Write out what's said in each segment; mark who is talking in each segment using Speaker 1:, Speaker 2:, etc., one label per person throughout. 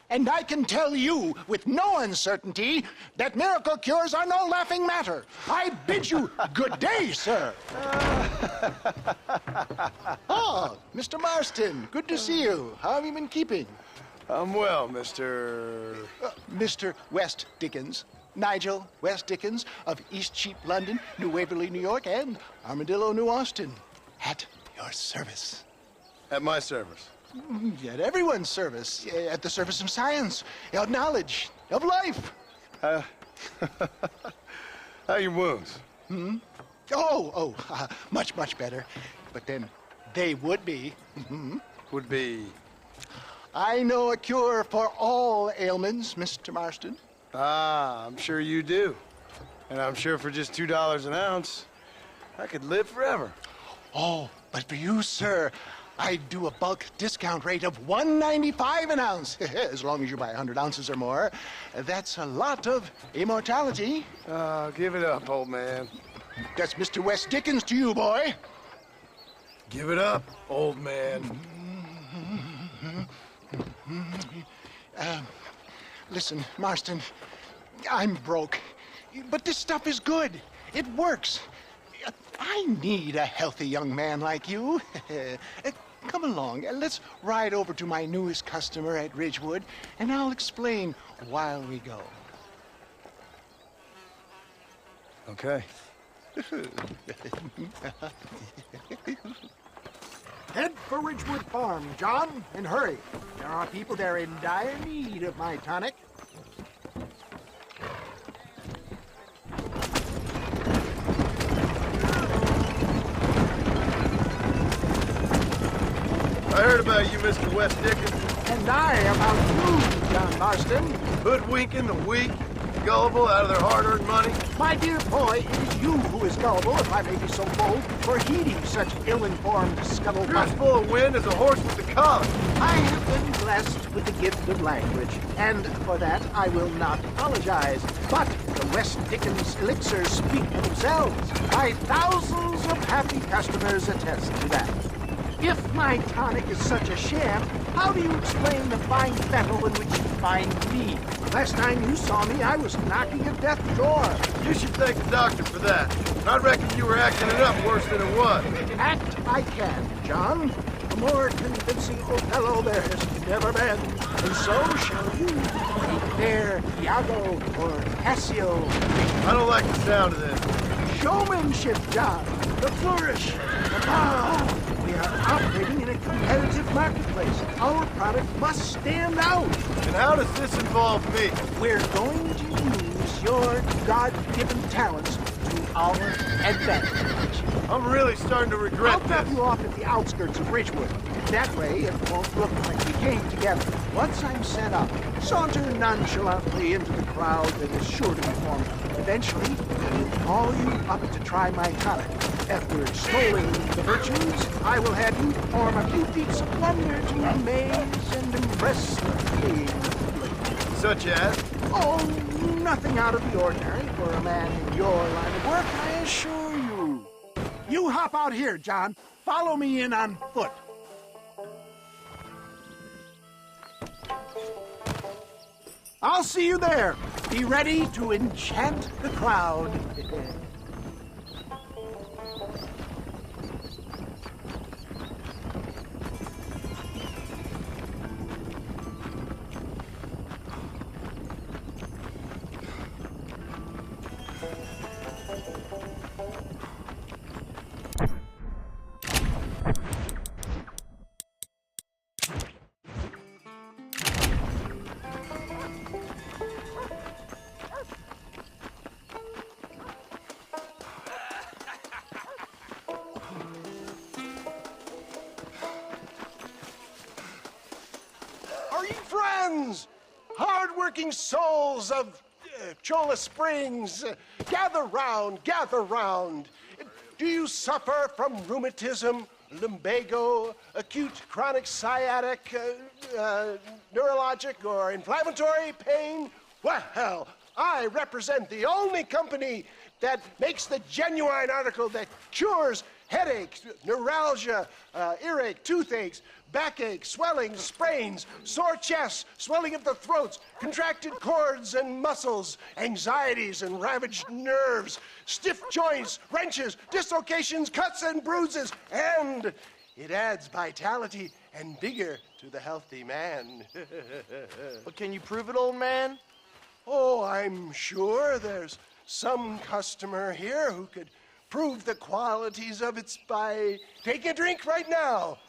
Speaker 1: And I can tell you with no uncertainty that miracle cures are no laughing matter. I bid you good day, sir. Oh, Mr. Marston, good to see you. How have you been keeping?
Speaker 2: I'm well, Mr.
Speaker 1: Mr. West Dickens. Nigel West Dickens of Eastcheap, London, New Waverly, New York, and Armadillo, New Austin. At your service.
Speaker 2: At my service.
Speaker 1: At everyone's service. At the service of science, of knowledge, of life.
Speaker 2: How are your wounds?
Speaker 1: Much, much better. But then they would be.
Speaker 2: Would be...
Speaker 1: I know a cure for all ailments, Mr. Marston.
Speaker 2: Ah, I'm sure you do. And I'm sure for just $2 an ounce, I could live forever.
Speaker 1: Oh, but for you, sir, I'd do a bulk discount rate of $1.95 an ounce, as long as you buy 100 ounces or more. That's a lot of immortality.
Speaker 2: Give it up, old man.
Speaker 1: That's Mr. West Dickens to you, boy.
Speaker 2: Give it up, old man.
Speaker 1: Listen, Marston, I'm broke, but this stuff is good. It works. I need a healthy young man like you. Come along, let's ride over to my newest customer at Ridgewood, and I'll explain while we go.
Speaker 2: Okay.
Speaker 1: Head for Ridgewood Farm, John, and hurry. There are people there in dire need of my tonic.
Speaker 2: I heard about you, Mr. West Dickens.
Speaker 1: And I about you, John Marston.
Speaker 2: Hoodwinking the weak, gullible out of their hard-earned money.
Speaker 1: My dear boy, it is you who is gullible, if I may be so bold, for heeding such ill-informed
Speaker 2: You're
Speaker 1: scuttlebutt.
Speaker 2: as full of wind as a horse with the collar.
Speaker 1: I have been blessed with the gift of language, and for that I will not apologize. But the West Dickens elixirs speak for themselves. My thousands of happy customers attest to that. If my tonic is such a sham, how do you explain the fine fettle in which you find me? Last time you saw me, I was knocking at death's door.
Speaker 2: You should thank the doctor for that. I reckon you were acting it up worse than it was.
Speaker 1: Act I can, John. A more convincing Othello there has never been. And so shall you. There, Iago or Cassio.
Speaker 2: I don't like the sound of this.
Speaker 1: Showmanship, John. The flourish. The bow. We are operating in a competitive marketplace. Our product must stand out.
Speaker 2: And how does this involve me?
Speaker 1: We're going to use your God-given talents to our advantage.
Speaker 2: I'm really starting to regret
Speaker 1: I'll drop
Speaker 2: this.
Speaker 1: you off at the outskirts of Ridgewood. That way, it won't look like we came together. Once I'm set up, saunter nonchalantly into the crowd that is sure to be forming. Eventually, I'll call you up to try my tonic. After extolling the virtues, I will have you perform a few feats of wonder to amaze and impress the public.
Speaker 2: Such as?
Speaker 1: Oh, nothing out of the ordinary for a man in your line of work, I assure you. You hop out here, John. Follow me in on foot. I'll see you there. Be ready to enchant the crowd.
Speaker 3: Are ye friends? Hard-working souls of Cholla Springs, gather round, gather round. Do you suffer from rheumatism, lumbago, acute chronic sciatic, neurologic or inflammatory pain? Well, I represent the only company that makes the genuine article that cures headaches, neuralgia, earache, toothaches, backache, swelling, sprains, sore chests, swelling of the throats, contracted cords and muscles, anxieties and ravaged nerves, stiff joints, wrenches, dislocations, cuts and bruises, and it adds vitality and vigor to the healthy man.
Speaker 4: But can you prove it, old man?
Speaker 3: Oh, I'm sure there's some customer here who could prove the qualities of it by taking a drink right now.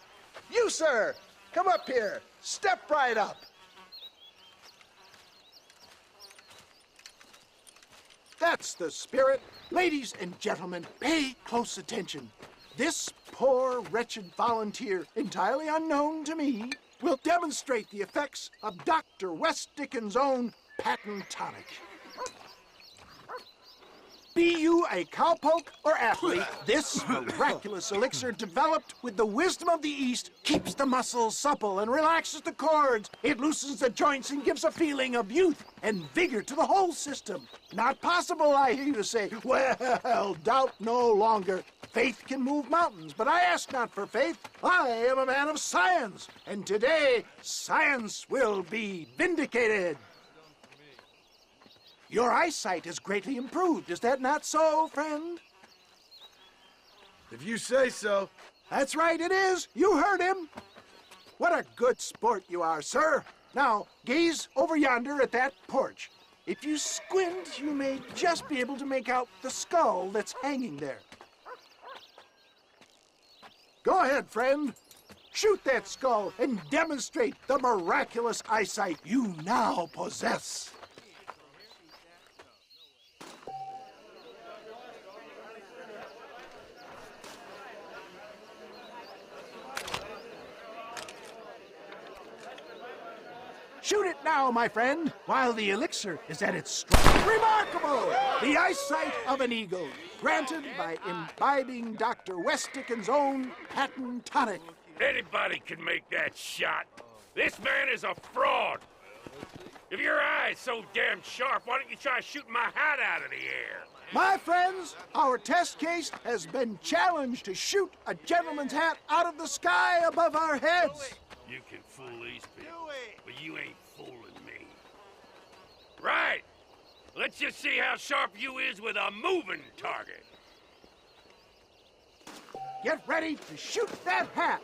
Speaker 3: You, sir, come up here. Step right up.
Speaker 1: That's the spirit. Ladies and gentlemen, pay close attention. This poor, wretched volunteer, entirely unknown to me, will demonstrate the effects of Dr. West Dickens' own patent tonic. Be you a cowpoke or athlete, this miraculous elixir developed with the wisdom of the East keeps the muscles supple and relaxes the cords. It loosens the joints and gives a feeling of youth and vigor to the whole system. Not possible, I hear you say. Well, doubt no longer. Faith can move mountains, but I ask not for faith. I am a man of science, and today science will be vindicated. Your eyesight is greatly improved. Is that not so, friend?
Speaker 2: If you say so.
Speaker 1: That's right, it is. You heard him. What a good sport you are, sir. Now, gaze over yonder at that porch. If you squint, you may just be able to make out the skull that's hanging there. Go ahead, friend. Shoot that skull and demonstrate the miraculous eyesight you now possess. Shoot it now, my friend, while the elixir is at its strength. Remarkable! The eyesight of an eagle, granted by imbibing Dr. West Dickens' own patent tonic.
Speaker 5: Anybody can make that shot. This man is a fraud. If your eye's so damn sharp, why don't you try shooting my hat out of the air?
Speaker 1: My friends, our test case has been challenged to shoot a gentleman's hat out of the sky above our heads.
Speaker 5: You can fool these people, but you ain't fooling me. Right. Let's just see how sharp you is with a moving target.
Speaker 1: Get ready to shoot that hat.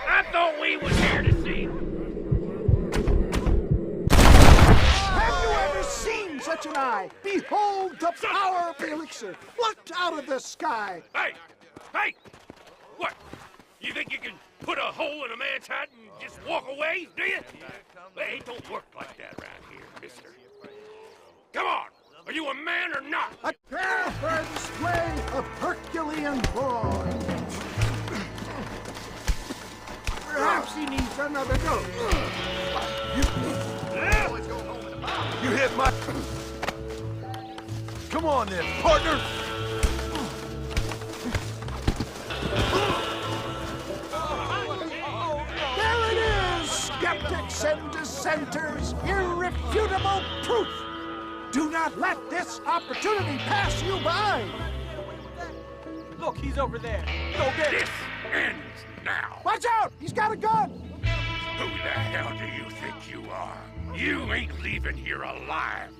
Speaker 5: I thought we was here to see.
Speaker 1: Have you ever seen such an eye? Behold the power of the elixir, plucked out of the sky.
Speaker 5: Hey! Hey! What? You think you can put a hole in a man's hat and just walk away, do you? Hey, it don't work like that around here, mister. Come on! Are you a man or not?
Speaker 1: A prayer for a display of Herculean force. Perhaps he needs another dose.
Speaker 2: You hit my... Come on then, partner!
Speaker 1: There it is, skeptics and dissenters, irrefutable proof. Do not let this opportunity pass you by.
Speaker 4: Look, he's over there. Go get him.
Speaker 5: This ends now.
Speaker 1: Watch out, he's got a gun.
Speaker 5: Who the hell do you think you are? You ain't leaving here alive.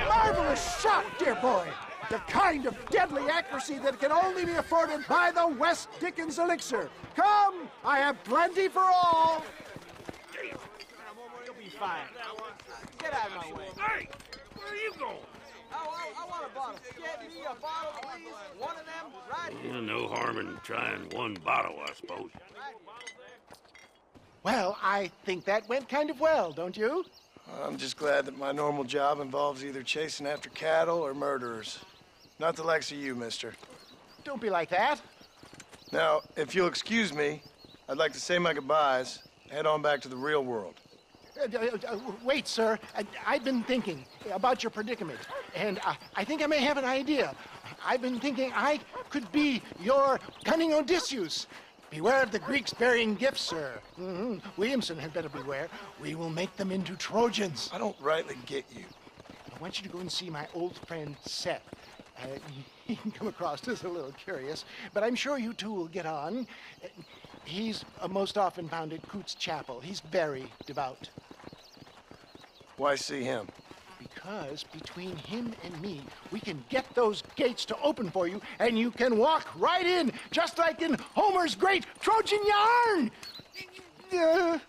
Speaker 1: Marvelous shot, dear boy. The kind of deadly accuracy that can only be afforded by the West Dickens elixir. Come, I have plenty for all.
Speaker 4: You'll be fine. Get out of my way.
Speaker 5: Hey, where are you going?
Speaker 4: I want a bottle. Get me a bottle, please. One of them, right here.
Speaker 5: No harm in trying one bottle, I suppose.
Speaker 1: Well, I think that went kind of well, don't you?
Speaker 2: I'm just glad that my normal job involves either chasing after cattle or murderers. Not the likes of you, mister.
Speaker 1: Don't be like that.
Speaker 2: Now, if you'll excuse me, I'd like to say my goodbyes, head on back to the real world.
Speaker 1: Wait, sir. I've been thinking about your predicament, and I think I may have an idea. I've been thinking I could be your cunning Odysseus. Beware of the Greeks bearing gifts, sir. Williamson had better beware. We will make them into Trojans.
Speaker 2: I don't rightly get you.
Speaker 1: I want you to go and see my old friend Seth. He can come across as a little curious, but I'm sure you two will get on. He's most often found at Coots Chapel. He's very devout.
Speaker 2: Why see him?
Speaker 1: Because between him and me, we can get those gates to open for you, and you can walk right in, just like in Homer's great Trojan yarn!